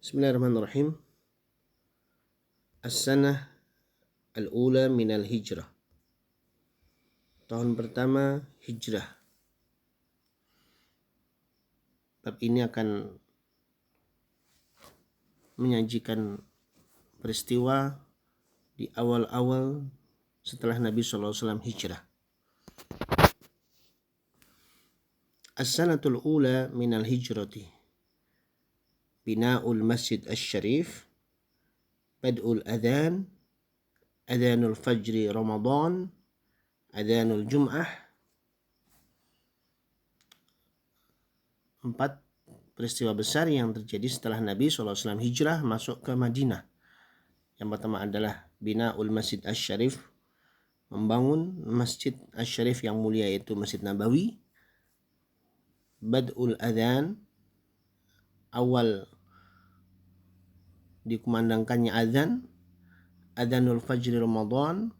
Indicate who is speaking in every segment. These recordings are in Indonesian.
Speaker 1: Bismillahirrahmanirrahim. As-sanah al-ula minal hijrah. Tahun pertama hijrah. Bab ini akan menyajikan peristiwa di awal-awal setelah Nabi SAW hijrah. As-sanatul ula minal hijrati. Bina'ul masjid asy-syarif. Bad'ul adhan. Adhanul fajri Ramadan. Adhanul jum'ah. 4 peristiwa besar yang terjadi setelah Nabi SAW hijrah masuk ke Madinah. Yang pertama adalah Bina'ul Masjid Asy-Syarif, membangun Masjid Asy-Syarif yang mulia, yaitu Masjid Nabawi. Bad'ul Adhan, awal dikumandangkannya azan. Adhanul Fajri Ramadan,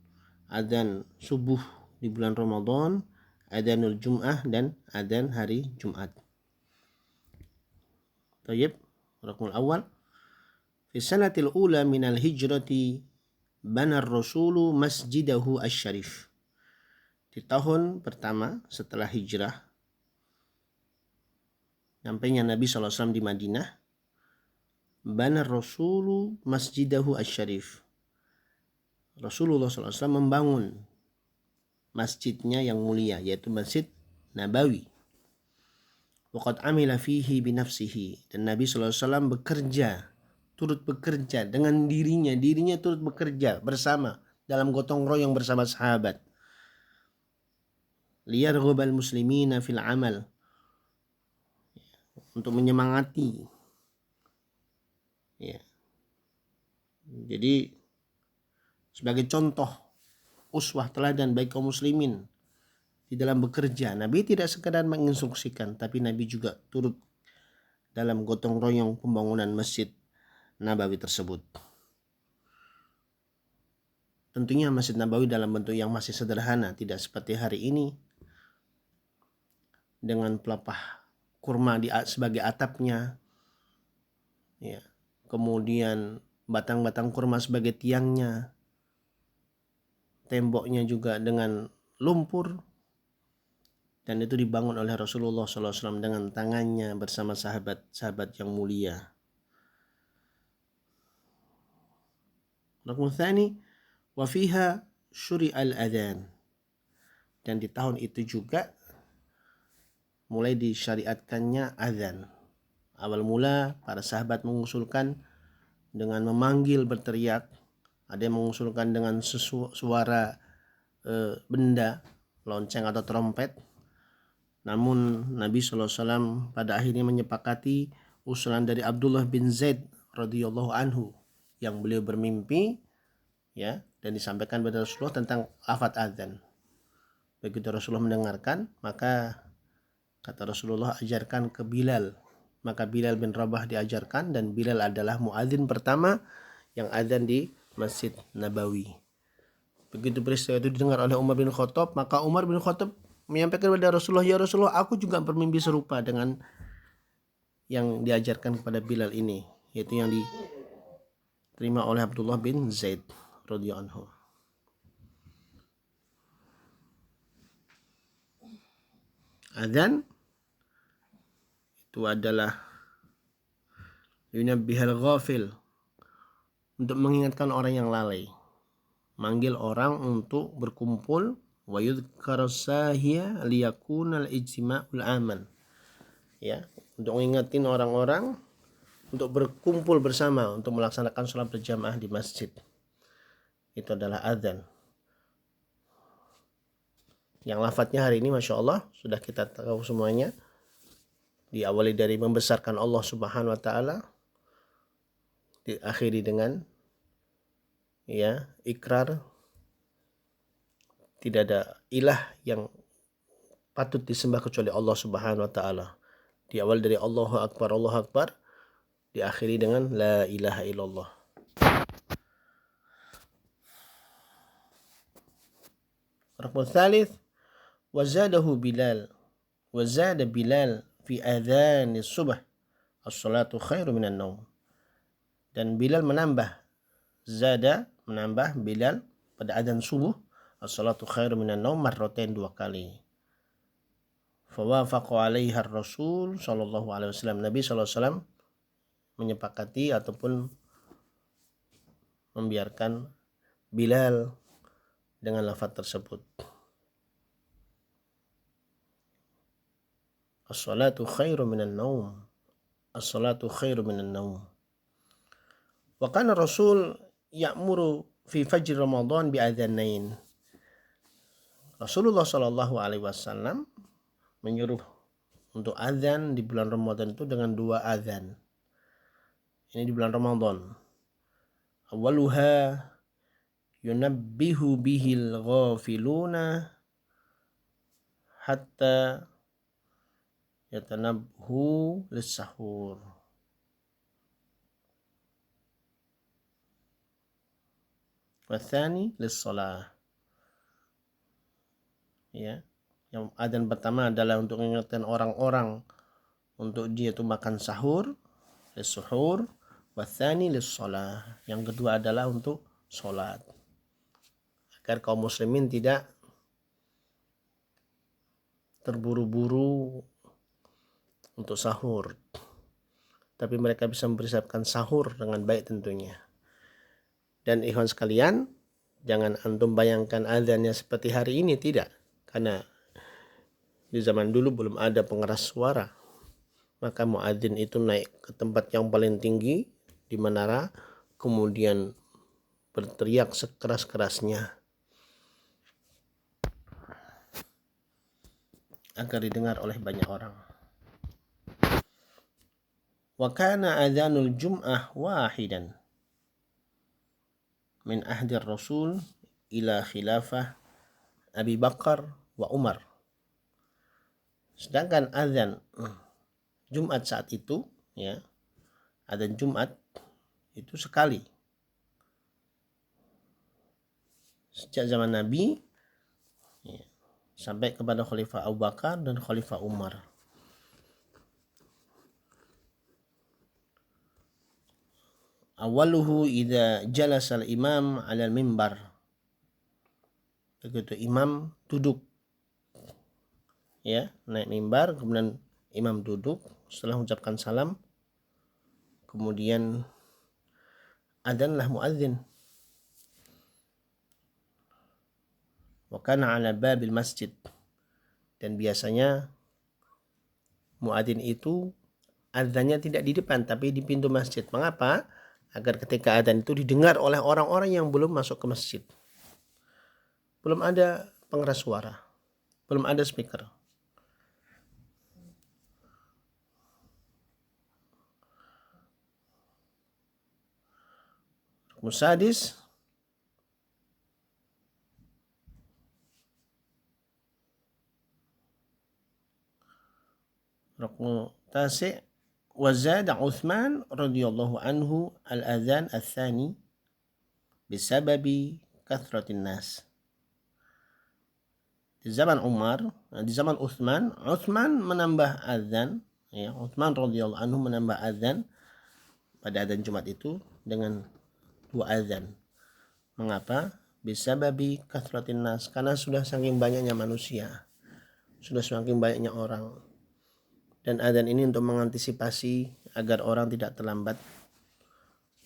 Speaker 1: azan subuh di bulan Ramadan. Adhanul Jum'ah, dan azan hari Jumat. Tayyib, rakmul awal. Fi sanatil ula minal hijrati banar rasulu masjidahu asy-syarif. Di tahun pertama setelah hijrah, sampainya Nabi SAW di Madinah, banar rasulu masjidahu asy-syarif. Rasulullah SAW membangun masjidnya yang mulia, yaitu Masjid Nabawi. Waqad amila fihi binafsihi, dan Nabi SAW turut bekerja dengan dirinya turut bekerja bersama dalam gotong royong bersama sahabat. Liyarghubal muslimina fil amal, untuk menyemangati, ya. Jadi sebagai contoh uswah teladan bagi kaum muslimin di dalam bekerja, Nabi tidak sekadar menginstruksikan, tapi Nabi juga turut dalam gotong royong pembangunan Masjid Nabawi tersebut. Tentunya Masjid Nabawi dalam bentuk yang masih sederhana, tidak seperti hari ini dengan pelepah kurma sebagai atapnya, ya. Kemudian batang-batang kurma sebagai tiangnya, temboknya juga dengan lumpur, dan itu dibangun oleh Rasulullah SAW dengan tangannya bersama sahabat-sahabat yang mulia. Raqam tsani, wa fiha syuri'al adhan, dan di tahun itu juga mulai disyariatkannya azan. Awal mula para sahabat mengusulkan dengan memanggil, berteriak. Ada yang mengusulkan dengan suara benda, lonceng atau trompet. Namun Nabi SAW pada akhirnya menyepakati usulan dari Abdullah bin Zaid radhiyallahu anhu, yang beliau bermimpi, ya, dan disampaikan kepada Rasulullah tentang lafaz azan. Begitu Rasulullah mendengarkan, maka kata Rasulullah, ajarkan ke Bilal. Maka Bilal bin Rabah diajarkan, dan Bilal adalah muadzin pertama yang azan di Masjid Nabawi. Begitu peristiwa itu didengar oleh Umar bin Khattab, maka Umar bin Khattab menyampaikan kepada Rasulullah, ya Rasulullah, aku juga bermimpi serupa dengan yang diajarkan kepada Bilal ini, yaitu yang diterima oleh Abdullah bin Zaid radhiyallahu anhu. Adzan itu adalah yunabbihal ghafil, untuk mengingatkan orang yang lalai, manggil orang untuk berkumpul, wa yudhkarus sahiya liyakunal ijtima'ul aman, ya, untuk mengingatin orang-orang untuk berkumpul bersama untuk melaksanakan sholat berjamaah di masjid. Itu adalah adzan, yang lafadznya hari ini Masya Allah sudah kita tahu semuanya. Diawali dari membesarkan Allah Subhanahu wa Ta'ala, diakhiri dengan, ya, ikrar tidak ada ilah yang patut disembah kecuali Allah Subhanahu wa Ta'ala. Diawali dari Allahu Akbar, diakhiri dengan la ilaha illallah. Raqam tsalits, wazada Bilal fi adhan as-subh as-salatu khairu minan naum. Dan Bilal menambah, zada menambah Bilal pada adzan subuh, as-salatu khairu minan naum marratain 2 kali. Fawafaqa alaiha Rasul sallallahu alaihi wasallam. Nabi sallallahu alaihi wasallam menyepakati ataupun membiarkan Bilal dengan lafaz tersebut. As-salatu khairu minan naum. As-salatu khairu minan naum. Wa kana Rasul ya'muru fi fajr Ramadan bi adzanain. Rasulullah sallallahu alaihi wasallam menyuruh untuk azan di bulan Ramadan itu dengan 2 azan. Ini di bulan Ramadan. Awaluha yunabbihu bihil ghafiluna hatta yatanabhu lis-sahur. Watsani lis-shalah. Ya. Yang adzan pertama adalah untuk mengingatkan orang-orang untuk dia itu makan sahur, lis-suhur, watsani lis-shalah. Yang kedua adalah untuk salat. Agar kaum muslimin tidak terburu-buru untuk sahur, tapi mereka bisa mempersiapkan sahur dengan baik tentunya. Dan ikhwan sekalian, jangan antum bayangkan azannya seperti hari ini, tidak. Karena di zaman dulu belum ada pengeras suara. Maka muadzin itu naik ke tempat yang paling tinggi di menara, kemudian berteriak sekeras-kerasnya agar didengar oleh banyak orang. Wa kana adzanul jum'ah wahidan min ahdi Rasul ila khilafah Abi Bakar wa Umar. Sedangkan azan Jumat saat itu, ya, azan Jumat itu sekali sejak zaman Nabi, ya, sampai kepada Khalifah Abu Bakar dan Khalifah Umar. Awaluhu idza jalasa al-imam 'ala al-mimbar. Begitu imam duduk, ya, naik mimbar, kemudian imam duduk setelah mengucapkan salam, kemudian adzanlah muadzin. Wa kana 'ala babil masjid. Dan biasanya muadzin itu adzannya tidak di depan tapi di pintu masjid. Mengapa? Agar ketika adzan itu didengar oleh orang-orang yang belum masuk ke masjid. Belum ada pengeras suara, belum ada speaker. Musadis ruknu tasi' wa zada Utsman radhiyallahu anhu al-adzan ats-tsani bisababi kathratin nas. Di zaman Umar, di zaman Utsman menambah azan, ya, Utsman radhiyallahu anhu menambah azan pada azan Jumat itu dengan 2 azan. Mengapa? Bisababi kathratin nas, karena sudah saking banyaknya manusia, sudah semakin banyaknya orang. Dan azan ini untuk mengantisipasi agar orang tidak terlambat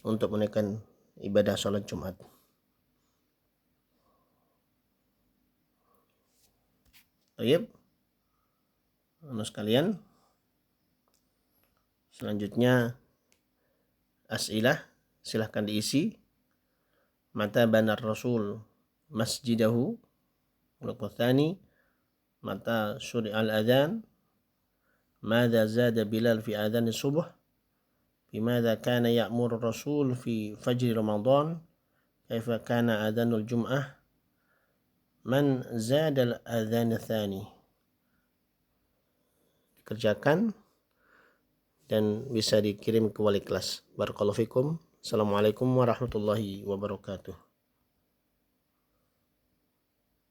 Speaker 1: untuk menunaikan ibadah sholat Jumat. Baik, anak sekalian, selanjutnya as'ilah, silahkan diisi. Mata banar Rasul masjidahu, Al-Quthani, mata syuri al-adhan, ماذا زاد بلال في آذان الصبح بماذا كان يأمر الرسول في فجر رمضان كيف كان آذان الجمعة من زاد الآذان الثاني. Dikerjakan dan bisa dikirim ke wali kelas. Barakallahu fikum. Assalamualaikum warahmatullahi wabarakatuh.